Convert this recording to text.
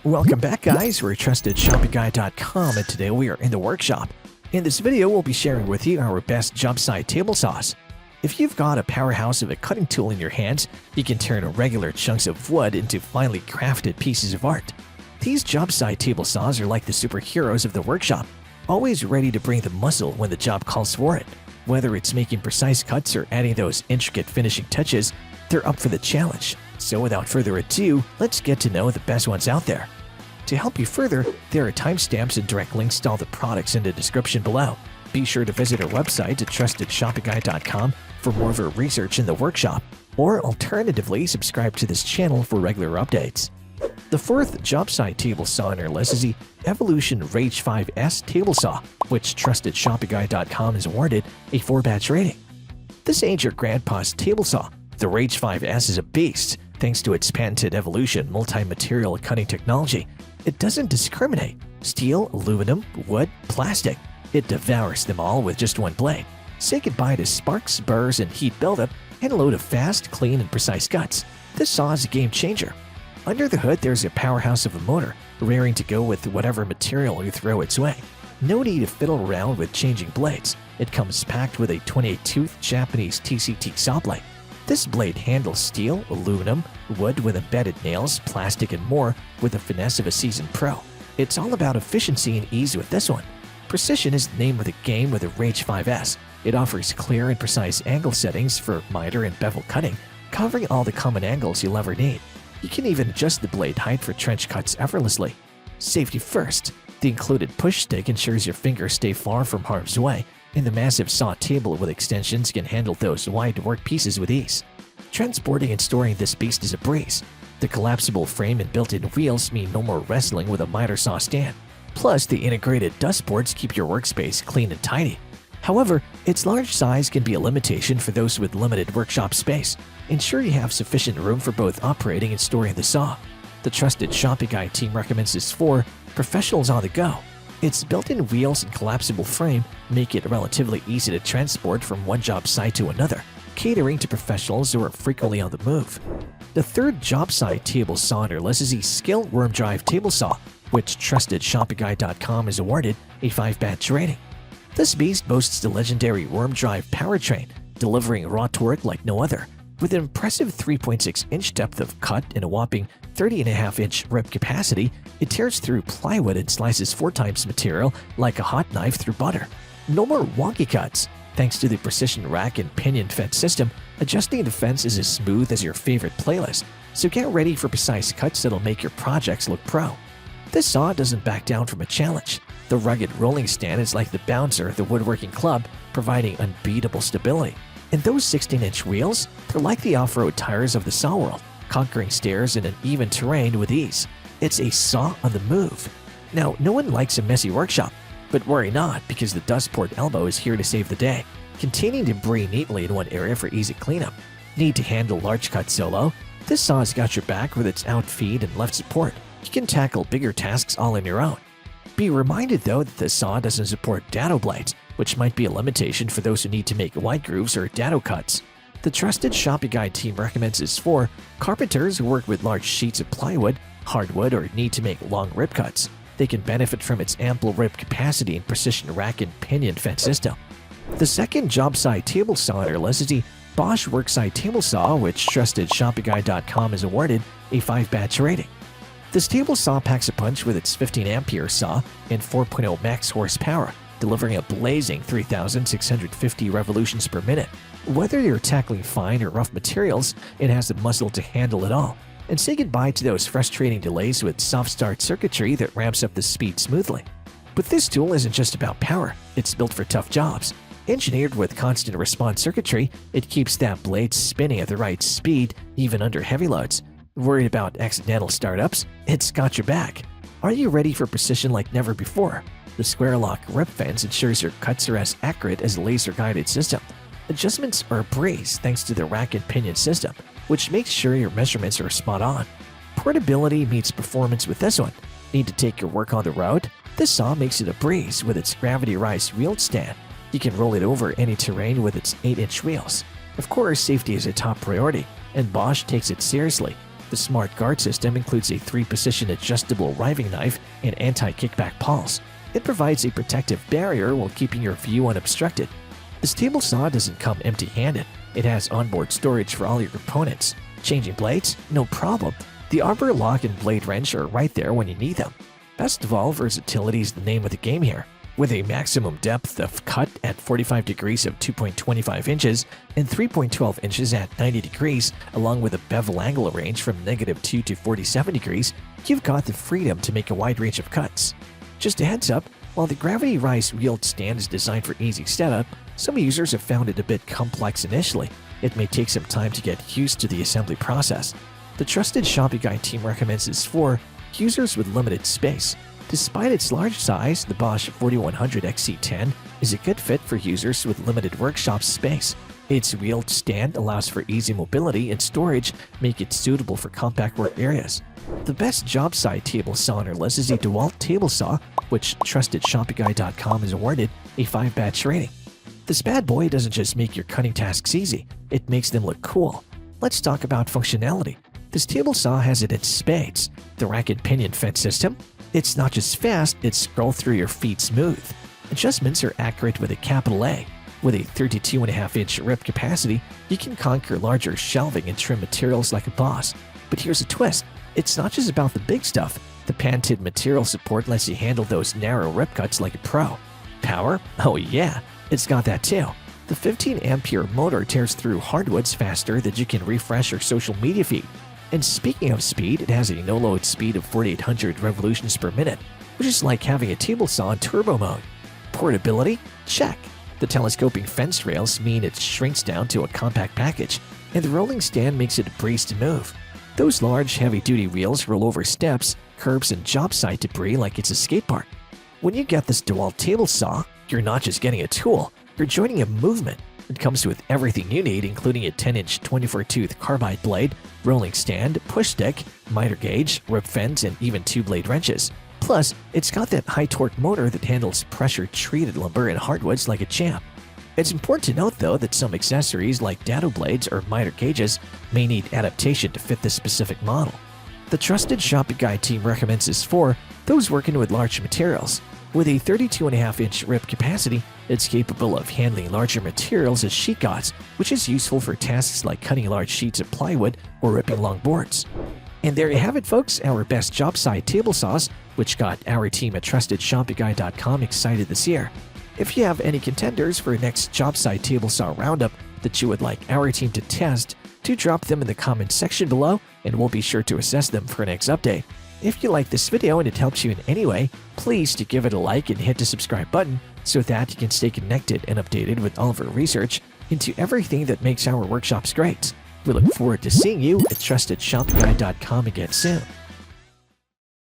Welcome back, guys. We're trustedshopguy.com, and today we are in the workshop. In this video, we'll be sharing with you our best Jobsite table saws. If you've got a powerhouse of a cutting tool in your hands, you can turn regular chunks of wood into finely crafted pieces of art. These Jobsite table saws are like the superheroes of the workshop, always ready to bring the muscle when the job calls for it. Whether it's making precise cuts or adding those intricate finishing touches, they're up for the challenge. So without further ado, let's get to know the best ones out there. To help you further, there are timestamps and direct links to all the products in the description below. Be sure to visit our website at trustedshopguy.com for more of our research in the workshop, or alternatively, subscribe to this channel for regular updates. The fourth Jobsite table saw on our list is the Evolution Rage 5S table saw, which trustedshopguy.com has awarded a 4-batch rating. This ain't your grandpa's table saw. The Rage 5S is a beast thanks to its patented Evolution multi-material cutting technology. It doesn't discriminate. Steel, aluminum, wood, plastic. It devours them all with just one blade. Say goodbye to sparks, burrs, and heat buildup, and a load of fast, clean, and precise cuts. This saw is a game changer. Under the hood, there's a powerhouse of a motor, raring to go with whatever material you throw its way. No need to fiddle around with changing blades. It comes packed with a 28-tooth Japanese TCT saw blade. This blade handles steel, aluminum, wood with embedded nails, plastic, and more with the finesse of a seasoned pro. It's all about efficiency and ease with this one. Precision is the name of the game with the Rage 5S. It offers clear and precise angle settings for miter and bevel cutting, covering all the common angles you'll ever need. You can even adjust the blade height for trench cuts effortlessly. Safety first. The included push stick ensures your fingers stay far from harm's way, and the massive saw table with extensions can handle those wide work pieces with ease. Transporting and storing this beast is a breeze. The collapsible frame and built-in wheels mean no more wrestling with a miter saw stand. Plus, the integrated dust boards keep your workspace clean and tidy. However, its large size can be a limitation for those with limited workshop space. Ensure you have sufficient room for both operating and storing the saw. The Trusted Shopping Guy team recommends this for professionals on the go. Its built-in wheels and collapsible frame make it relatively easy to transport from one job site to another, catering to professionals who are frequently on the move. The third Jobsite table saw on our list is the SKIL Worm Drive table saw, which TrustedShoppingGuy.com has awarded a 5-batch rating. This beast boasts the legendary Worm Drive powertrain, delivering raw torque like no other. With an impressive 3.6-inch depth of cut and a whopping 30.5-inch rip capacity, it tears through plywood and slices 4 times material like a hot knife through butter. No more wonky cuts. Thanks to the precision rack and pinion fence system, adjusting the fence is as smooth as your favorite playlist, so get ready for precise cuts that'll make your projects look pro. This saw doesn't back down from a challenge. The rugged rolling stand is like the bouncer of the woodworking club, providing unbeatable stability. And those 16-inch wheels, they're like the off-road tires of the saw world, conquering stairs in an even terrain with ease. It's a saw on the move. Now, no one likes a messy workshop, but worry not, because the dustport elbow is here to save the day, containing debris neatly in one area for easy cleanup. Need to handle large cuts solo? This saw has got your back with its out feed and left support. You can tackle bigger tasks all on your own. Be reminded though that the saw doesn't support dado blades, which might be a limitation for those who need to make wide grooves or dado cuts. The Trusted Shopping Guy team recommends this for carpenters who work with large sheets of plywood, hardwood, or need to make long rip cuts. They can benefit from its ample rip capacity and precision rack and pinion fence system. The second Jobsite table saw on our list is the BOSCH Worksite table saw, which TrustedShoppingGuy.com has awarded a 5-batch rating. This table saw packs a punch with its 15-ampere saw and 4.0 max horsepower, delivering a blazing 3,650 revolutions per minute. Whether you're tackling fine or rough materials, it has the muscle to handle it all. And say goodbye to those frustrating delays with soft start circuitry that ramps up the speed smoothly. But this tool isn't just about power, it's built for tough jobs. Engineered with constant response circuitry, it keeps that blade spinning at the right speed even under heavy loads. Worried about accidental startups? It's got your back. Are you ready for precision like never before? The square lock rip fence ensures your cuts are as accurate as a laser-guided system. Adjustments are a breeze thanks to the rack and pinion system, which makes sure your measurements are spot on. Portability meets performance with this one. Need to take your work on the road? This saw makes it a breeze with its gravity-rise wheel stand. You can roll it over any terrain with its 8-inch wheels. Of course, safety is a top priority, and BOSCH takes it seriously. The Smart Guard system includes a 3-position adjustable riving knife and anti-kickback pawls. It provides a protective barrier while keeping your view unobstructed. This table saw doesn't come empty-handed. It has onboard storage for all your components. Changing blades? No problem. The arbor lock and blade wrench are right there when you need them. Best of all, versatility is the name of the game here. With a maximum depth of cut at 45 degrees of 2.25 inches and 3.12 inches at 90 degrees, along with a bevel angle range from -2 to 47 degrees, you've got the freedom to make a wide range of cuts. Just a heads up, while the gravity rise wheeled stand is designed for easy setup, some users have found it a bit complex initially. It may take some time to get used to the assembly process. The trusted Shopping Guide team recommends this for users with limited space. Despite its large size, the BOSCH 4100 XC10 is a good fit for users with limited workshop space. Its wheeled stand allows for easy mobility and storage, making it suitable for compact work areas. The best job site table saw on our list is a DEWALT Table Saw, which TrustedShoppingGuide.com has awarded a 5-batch rating. This bad boy doesn't just make your cutting tasks easy, it makes them look cool. Let's talk about functionality. This table saw has it in spades. The rack and pinion fed system. It's not just fast, it's scroll through your feet smooth. Adjustments are accurate with a capital A. With a 32.5-inch rip capacity, you can conquer larger shelving and trim materials like a boss. But here's a twist. It's not just about the big stuff. The patented material support lets you handle those narrow rip cuts like a pro. Power? Oh yeah, it's got that too. The 15-ampere motor tears through hardwoods faster than you can refresh your social media feed. And speaking of speed, it has a no-load speed of 4,800 revolutions per minute, which is like having a table saw in turbo mode. Portability? Check. The telescoping fence rails mean it shrinks down to a compact package, and the rolling stand makes it a breeze to move. Those large, heavy-duty wheels roll over steps, curbs, and job site debris like it's a skate park. When you get this DEWALT Table Saw, you're not just getting a tool, you're joining a movement. It comes with everything you need, including a 10-inch 24-tooth carbide blade, rolling stand, push stick, miter gauge, rip fence, and even 2-blade wrenches. Plus, it's got that high-torque motor that handles pressure-treated lumber and hardwoods like a champ. It's important to note, though, that some accessories like dado blades or miter gauges may need adaptation to fit this specific model. The trusted Shopping Guide team recommends this for those working with large materials. With a 32.5-inch rip capacity, it's capable of handling larger materials as sheet gauze, which is useful for tasks like cutting large sheets of plywood or ripping long boards. And there you have it, folks, our best job site table saws, which got our team at TrustedShoppingGuide.com excited this year. If you have any contenders for next job site table saw roundup that you would like our team to test, do drop them in the comments section below, and we'll be sure to assess them for next update. If you like this video and it helps you in any way, please do give it a like and hit the subscribe button so that you can stay connected and updated with all of our research into everything that makes our workshops great. We look forward to seeing you at TrustedShoppingGuide.com again soon.